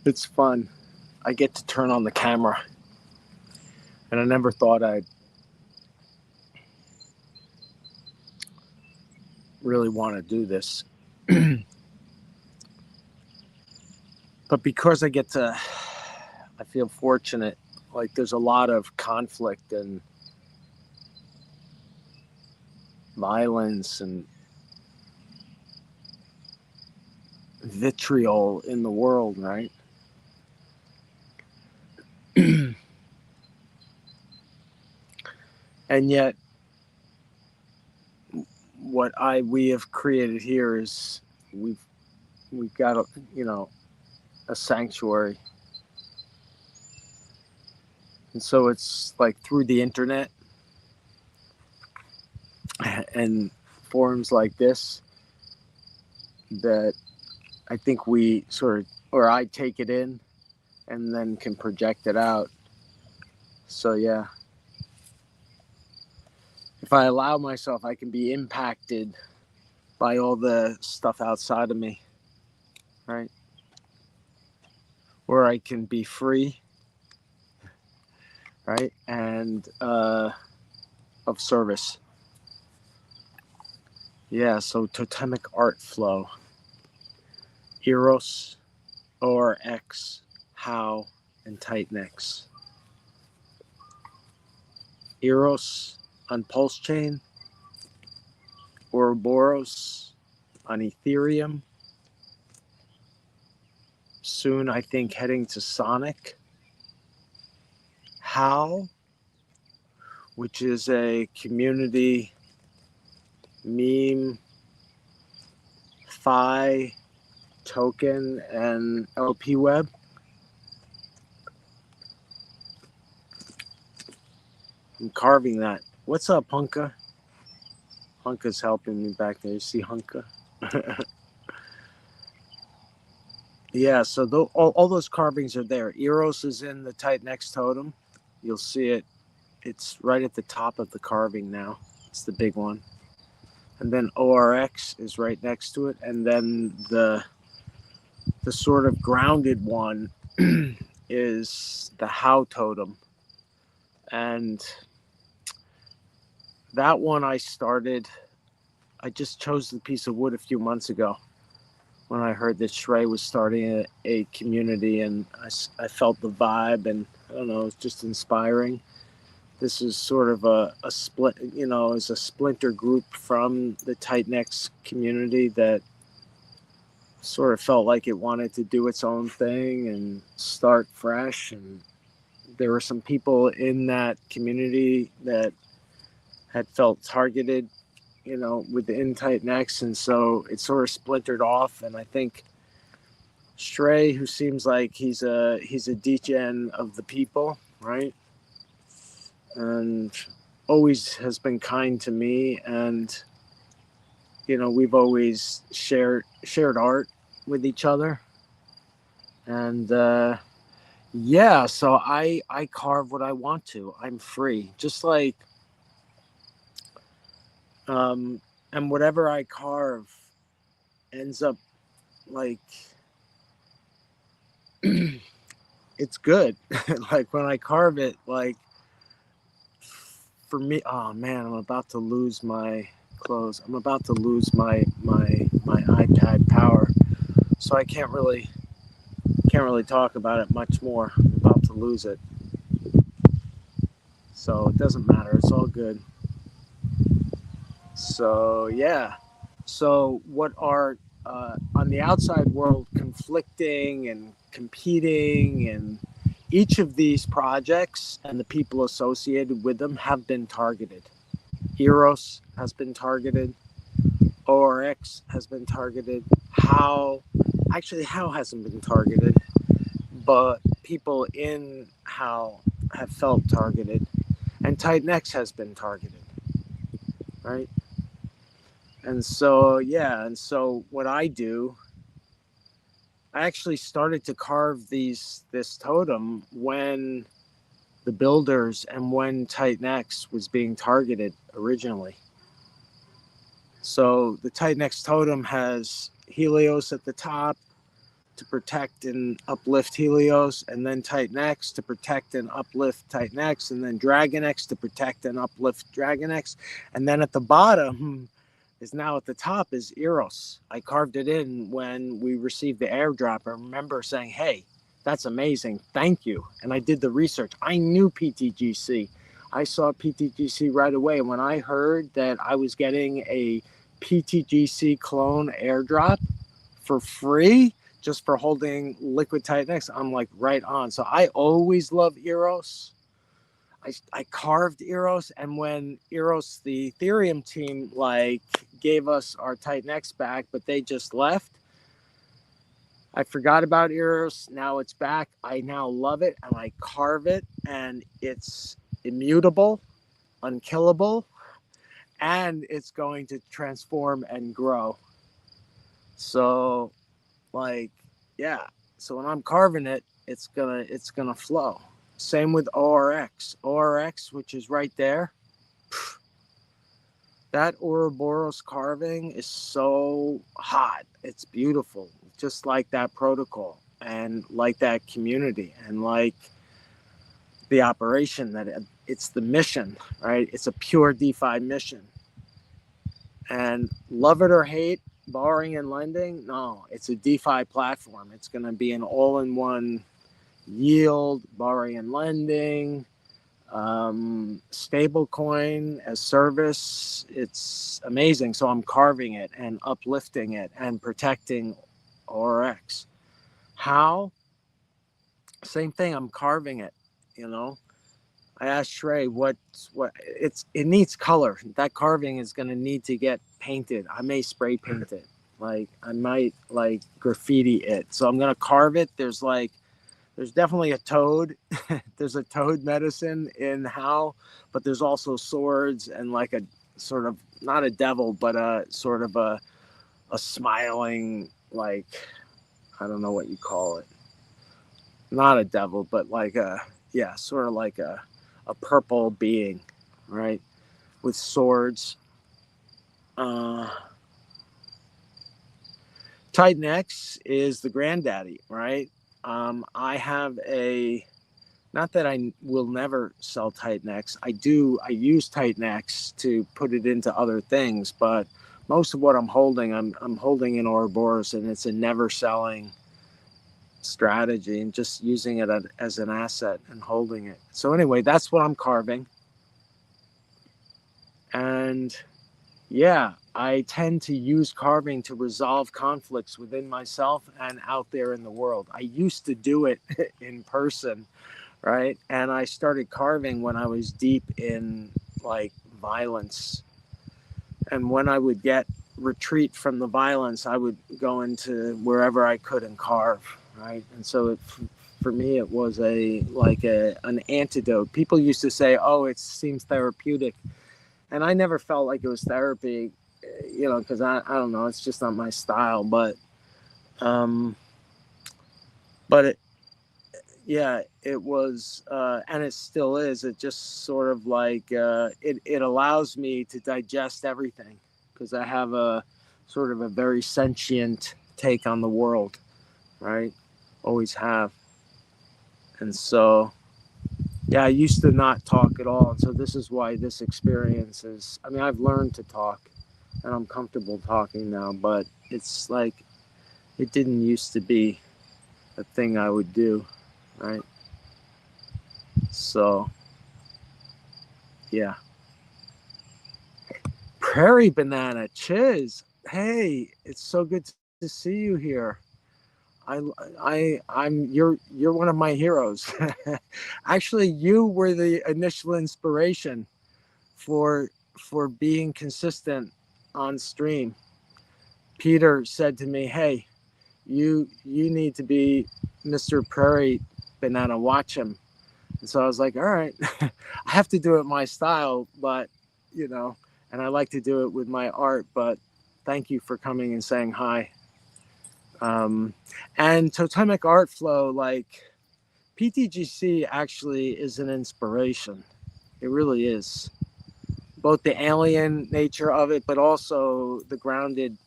It's fun. I get to turn on the camera, and I never thought I'd really want to do this. But because I feel fortunate. Like there's a lot of conflict and violence and vitriol in the world, right? And yet what we have created here is we've got a sanctuary. And so it's like through the internet and forums like this that I think we or I take it in and then can project it out. So yeah, if I allow myself, I can be impacted by all the stuff outside of me, right? Or I can be free, right? And of service. Yeah, so Totemic art flow. EROS, ORX, how, and TITANX. EROS on Pulse Chain, Ouroboros on Ethereum. Soon, I think, heading to Sonic. How, which is a community meme, Phi, token, and LP web. I'm carving that. What's up, Hunka? Hunka's helping me back there. You see Hunka? Yeah, so all those carvings are there. EROS is in the TITANX totem. You'll see it. It's right at the top of the carving now. It's the big one. And then ORX is right next to it. And then the sort of grounded one is the How totem. And that one I just chose the piece of wood a few months ago when I heard that Shrey was starting a community, and I felt the vibe, and I don't know, it's just inspiring. This is sort of a split, is a splinter group from the TITANX community that sort of felt like it wanted to do its own thing and start fresh. And there were some people in that community that had felt targeted, within TITANX, and so it sort of splintered off. And I think Shrey, who seems like he's a degen of the people, right? And always has been kind to me, and we've always shared art with each other. And yeah, so I carve what I want to. I'm free, just like and whatever I carve ends up like it's good. Like when I carve it, like for me, oh man, I'm about to lose my clothes. I'm about to lose my iPad power, so I can't really talk about it much more. I'm about to lose it, so it doesn't matter. It's all good. So yeah, so what are on the outside world conflicting and competing, and each of these projects and the people associated with them have been targeted. EROS has been targeted. ORX has been targeted. How hasn't been targeted, but people in How have felt targeted, and TITANX has been targeted, right? And so, yeah, and so what I do I actually started to carve this totem when the builders and when TITANX was being targeted originally. So the TITANX totem has Helios at the top to protect and uplift Helios, and then TITANX to protect and uplift TITANX, and then DragonX to protect and uplift DragonX. And then at the bottom is now at the top is EROS. I carved it in when we received the airdrop. I remember saying, hey, that's amazing. Thank you. And I did the research. I knew PTGC. I saw PTGC right away. When I heard that I was getting a PTGC clone airdrop for free just for holding Liquid TITANX, I'm like right on. So I always love EROS. I carved EROS, and when EROS, the Ethereum team, like gave us our TITANX back, but they just left, I forgot about EROS. Now it's back. I now love it, and I carve it, and it's immutable, unkillable, and it's going to transform and grow. So, like, yeah. So when I'm carving it, it's gonna flow. Same with ORX. ORX, which is right there. That Ouroboros carving is so hot. It's beautiful, just like that protocol and like that community and like the operation that it's the mission, right? It's a pure DeFi mission. And love it or hate, borrowing and lending, no, it's a DeFi platform. It's going to be an all-in-one yield, borrowing and lending, stable coin as service. It's amazing. So I'm carving it and uplifting it and protecting ORX. How? Same thing. I'm carving it. I asked Shrey it needs color. That carving is going to need to get painted. I may spray paint it. Like I might like graffiti it. So I'm going to carve it. There's definitely a toad. There's a toad medicine in how, but there's also swords and like a sort of, not a devil, but a sort of a smiling, like, I don't know what you call it. Not a devil, but like sort of like a purple being, right? With swords. TITANX is the granddaddy, right? I have not that I will never sell TITANX. I use TITANX to put it into other things, but most of what I'm holding in Ouroboros, and it's a never selling strategy and just using it as an asset and holding it. So anyway, that's what I'm carving. And yeah, I tend to use carving to resolve conflicts within myself and out there in the world. I used to do it in person, right? And I started carving when I was deep in like violence. And when I would get retreat from the violence, I would go into wherever I could and carve, right? And so for me, it was an antidote. People used to say, oh, it seems therapeutic. And I never felt like it was therapy, because I don't know, it's just not my style. But it was, and it still is. It just sort of like, it allows me to digest everything because I have a sort of a very sentient take on the world, right? Always have. And so, yeah, I used to not talk at all. And so this is why this experience is, I've learned to talk and I'm comfortable talking now, but it's like, it didn't used to be a thing I would do, right? So, yeah. Prairie Banana, Chiz. Hey, it's so good to see you here. You're one of my heroes. Actually, you were the initial inspiration for being consistent on stream. Peter said to me, "Hey, you need to be Mr. Prairie Banana. Watch him." And so I was like, "All right, I have to do it my style, but and I like to do it with my art. But thank you for coming and saying hi." And Totemic Art Flow, like PTGC actually is an inspiration. It really is. Both the alien nature of it, but also the grounded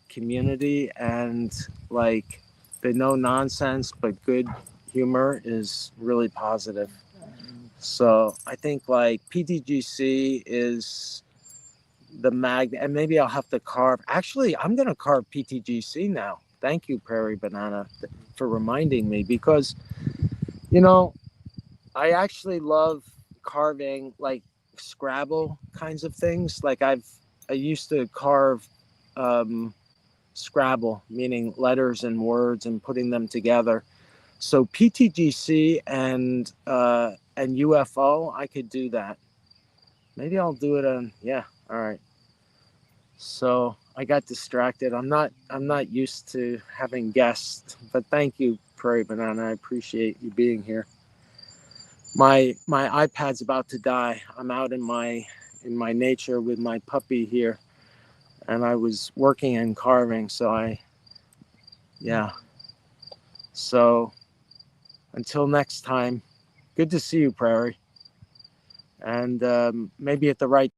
community and like the no nonsense but good humor is really positive. So I think like PTGC is the magnet, and maybe I'll have to carve. Actually, I'm going to carve PTGC now. Thank you, Prairie Banana, for reminding me, because you know I actually love carving like Scrabble kinds of things. Like I used to carve um, Scrabble, meaning letters and words, and putting them together. So PTGC and UFO, I could do that. Maybe I'll do it on. Yeah, all right. So I got distracted. I'm not used to having guests, but thank you, Prairie Banana. I appreciate you being here. My iPad's about to die. I'm out in my nature with my puppy here, and I was working and carving. So yeah. So until next time, good to see you, Prairie, and maybe at the right